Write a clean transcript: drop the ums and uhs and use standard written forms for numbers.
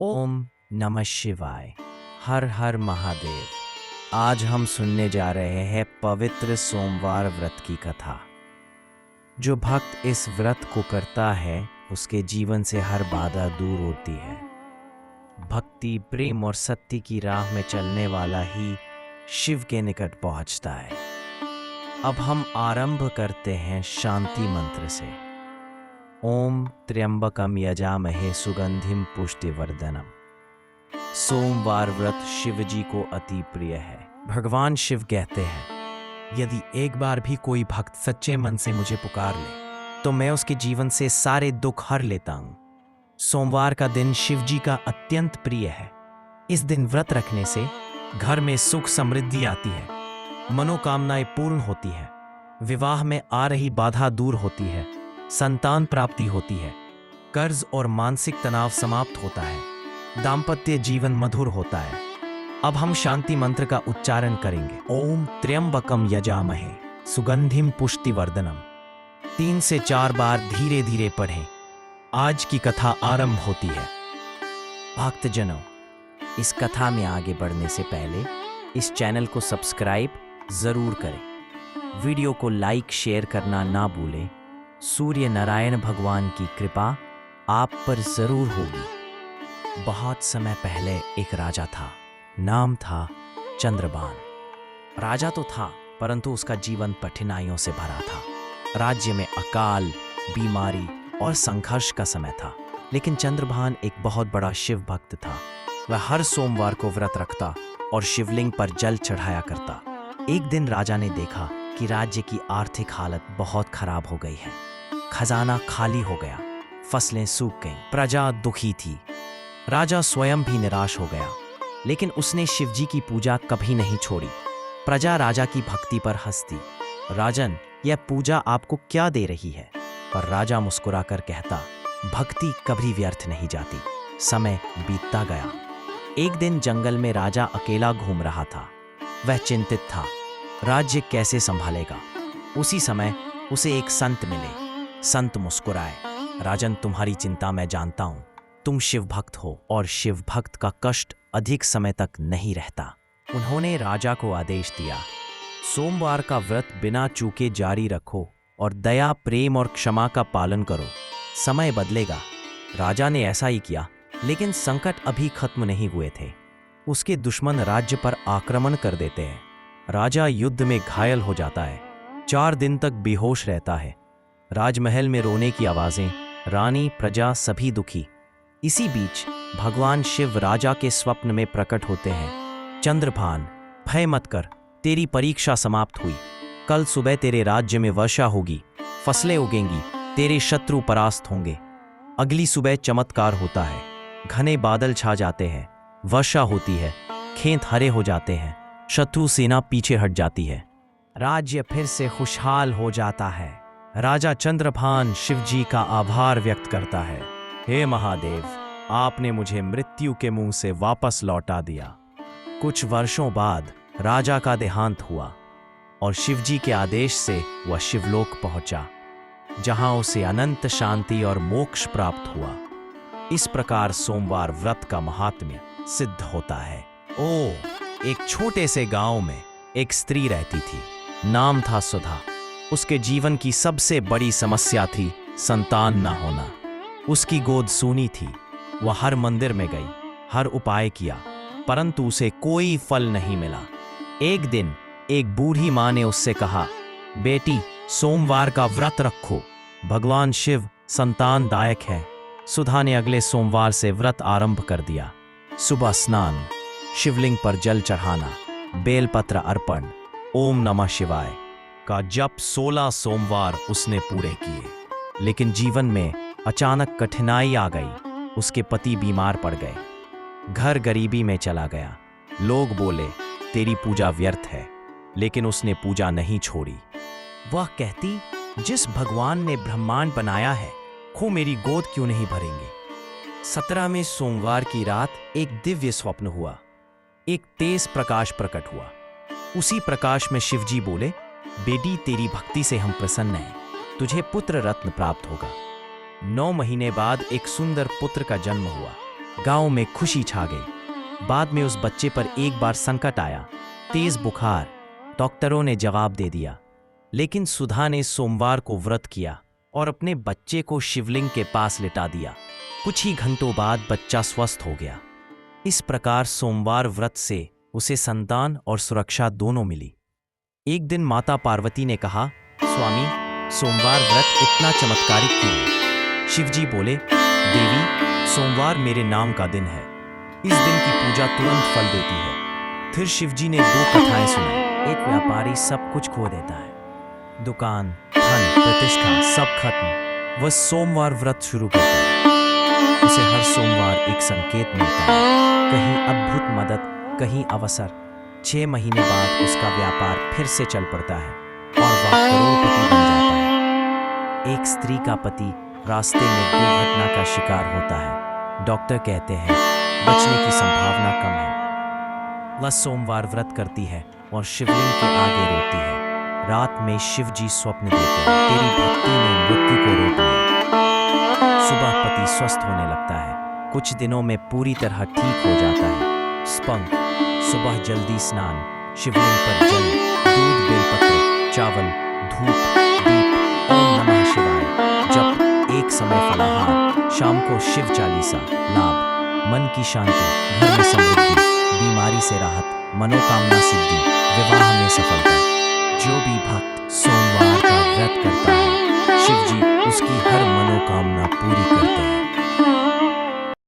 ओम नमः शिवाय। हर हर महादेव। आज हम सुनने जा रहे हैं पवित्र सोमवार व्रत की कथा। जो भक्त इस व्रत को करता है उसके जीवन से हर बाधा दूर होती है। भक्ति, प्रेम और सत्य की राह में चलने वाला ही शिव के निकट पहुंचता है। अब हम आरंभ करते हैं शांति मंत्र से। ओम त्र्यंबकम यजामहे सुगंधिम पुष्टिवर्धनम। सोमवार व्रत शिव जी को अति प्रिय है। भगवान शिव कहते हैं, यदि एक बार भी कोई भक्त सच्चे मन से मुझे पुकार ले तो मैं उसके जीवन से सारे दुख हर लेता हूं। सोमवार का दिन शिव जी का अत्यंत प्रिय है। इस दिन व्रत रखने से घर में सुख समृद्धि आती है, मनोकामनाएं पूर्ण होती है, विवाह में आ रही बाधा दूर होती है, संतान प्राप्ति होती है, कर्ज और मानसिक तनाव समाप्त होता है, दाम्पत्य जीवन मधुर होता है। अब हम शांति मंत्र का उच्चारण करेंगे। ओम त्र्यंबकम यजामहे सुगंधिम पुष्टिवर्धनम। 3 से 4 बार धीरे धीरे पढ़ें। आज की कथा आरंभ होती है। भक्तजनों, इस कथा में आगे बढ़ने से पहले इस चैनल को सब्सक्राइब जरूर करें। वीडियो को लाइक शेयर करना ना भूलें। सूर्य नारायण भगवान की कृपा आप पर जरूर होगी। बहुत समय पहले एक राजा था, नाम था चंद्रभान। राजा तो था परंतु उसका जीवन कठिनाइयों से भरा था। राज्य में अकाल, बीमारी और संघर्ष का समय था। लेकिन चंद्रभान एक बहुत बड़ा शिव भक्त था। वह हर सोमवार को व्रत रखता और शिवलिंग पर जल चढ़ाया करता। एक दिन राजा ने देखा कि राज्य की आर्थिक हालत बहुत खराब हो गई है। खजाना खाली हो गया, फसलें सूख गईं, प्रजा दुखी थी। राजा स्वयं भी निराश हो गया, लेकिन उसने शिवजी की पूजा कभी नहीं छोड़ी। प्रजा राजा की भक्ति पर हंसती। राजन, यह पूजा आपको क्या दे रही है? पर राजा मुस्कुराकर कहता, भक्ति कभी व्यर्थ नहीं जाती। समय बीतता गया। एक दिन जंगल में राजा अकेला घूम रहा था। वह चिंतित था, राज्य कैसे संभालेगा। उसी समय उसे एक संत मिले। संत मुस्कुराए, राजन, तुम्हारी चिंता मैं जानता हूं। तुम शिव भक्त हो और शिव भक्त का कष्ट अधिक समय तक नहीं रहता। उन्होंने राजा को आदेश दिया, सोमवार का व्रत बिना चूके जारी रखो और दया, प्रेम और क्षमा का पालन करो। समय बदलेगा। राजा ने ऐसा ही किया, लेकिन संकट अभी खत्म नहीं हुए थे। उसके दुश्मन राज्य पर आक्रमण कर देते हैं। राजा युद्ध में घायल हो जाता है। 4 दिन तक बेहोश रहता है। राजमहल में रोने की आवाजें, रानी, प्रजा सभी दुखी। इसी बीच भगवान शिव राजा के स्वप्न में प्रकट होते हैं। चंद्रभान, भय मत कर, तेरी परीक्षा समाप्त हुई। कल सुबह तेरे राज्य में वर्षा होगी, फसलें उगेंगी, तेरे शत्रु परास्त होंगे। अगली सुबह चमत्कार होता है। घने बादल छा जाते हैं, वर्षा होती है, खेत हरे हो जाते हैं, शत्रु सेना पीछे हट जाती है। राज्य फिर से खुशहाल हो जाता है। राजा चंद्रभान शिव जी का आभार व्यक्त करता है। हे महादेव, आपने मुझे मृत्यु के मुंह से वापस लौटा दिया। कुछ वर्षों बाद राजा का देहांत हुआ और शिव जी के आदेश से वह शिवलोक पहुंचा, जहां उसे अनंत शांति और मोक्ष प्राप्त हुआ। इस प्रकार सोमवार व्रत का महात्म्य सिद्ध होता है। एक छोटे से गांव में एक स्त्री रहती थी। नाम था सुधा। उसके जीवन की सबसे बड़ी समस्या थी संतान न होना। उसकी गोद सूनी थी। वह हर मंदिर में गई, हर उपाय किया, परंतु उसे कोई फल नहीं मिला। एक दिन एक बूढ़ी मां ने उससे कहा, बेटी, सोमवार का व्रत रखो, भगवान शिव संतानदायक है। सुधा ने अगले सोमवार से व्रत आरंभ कर दिया। सुबह स्नान, शिवलिंग पर जल चढ़ाना, बेलपत्र अर्पण, ओम नमः शिवाय का जप 16 सोमवार उसने पूरे किए। लेकिन जीवन में अचानक कठिनाई आ गई। उसके पति बीमार पड़ गए। घर गरीबी में चला गया। लोग बोले, तेरी पूजा व्यर्थ है, लेकिन उसने पूजा नहीं छोड़ी। वह कहती, जिस भगवान ने ब्रह्मांड बनाया है, खो मेरी गोद क्यों नहीं भरेंगे। 17वें सोमवार की रात एक दिव्य स्वप्न हुआ। एक तेज प्रकाश प्रकट हुआ। उसी प्रकाश में शिवजी बोले, बेटी, तेरी भक्ति से हम प्रसन्न हैं। तुझे पुत्र रत्न प्राप्त होगा। 9 महीने बाद एक सुंदर पुत्र का जन्म हुआ। गांव में खुशी छा गई। बाद में उस बच्चे पर एक बार संकट आया, तेज बुखार। डॉक्टरों ने जवाब दे दिया, लेकिन सुधा ने सोमवार को व्रत किया और अपने बच्चे को शिवलिंग के पास लिटा दिया। कुछ ही घंटों बाद बच्चा स्वस्थ हो गया। इस प्रकार सोमवार व्रत से उसे संतान और सुरक्षा दोनों मिली। एक दिन माता पार्वती ने कहा, स्वामी, सोमवार व्रत इतना चमत्कारिक क्यों है? शिवजी बोले, देवी, सोमवार मेरे नाम का दिन है। इस दिन की पूजा तुरंत फल देती है। फिर शिवजी ने दो कथाएं सुनाई। एक व्यापारी सब कुछ खो देता है, दुकान, धन, प्रतिष्ठा सब खत्म। वह सोमवार व्रत शुरू करता है। उसे हर सोमवार एक संकेत मिलता है, कहीं अद्भुत मदद, कहीं अवसर। 6 महीने बाद उसका व्यापार फिर से चल पड़ता है और वह करोड़पति बन जाता है। एक स्त्री का पति रास्ते में दुर्घटना का शिकार होता है। डॉक्टर कहते हैं बचने की संभावना कम है। वह सोमवार व्रत करती है और शिवलिंग के आगे रोती है। रात में शिवजी स्वप्न देते हैं, तेरी भक्ति ने मृत्यु को रोक लिया। सुबह पति स्वस्थ होने लगता है, कुछ दिनों में पूरी तरह ठीक हो जाता है। स्पंद, सुबह जल्दी स्नान, शिवलिंग पर जल, दूध, बेलपत्र, चावल, धूप, दीप, ओम नमः शिवाय जप, एक समय फलाहार, शाम को शिव चालीसा। लाभ, मन की शांति, घर में समृद्धि, बीमारी से राहत, मनोकामना सिद्धि, विवाह में सफलता। जो भी भक्त सोमवार का व्रत करता है, शिवजी उसकी हर मनोकामना पूरी करते हैं।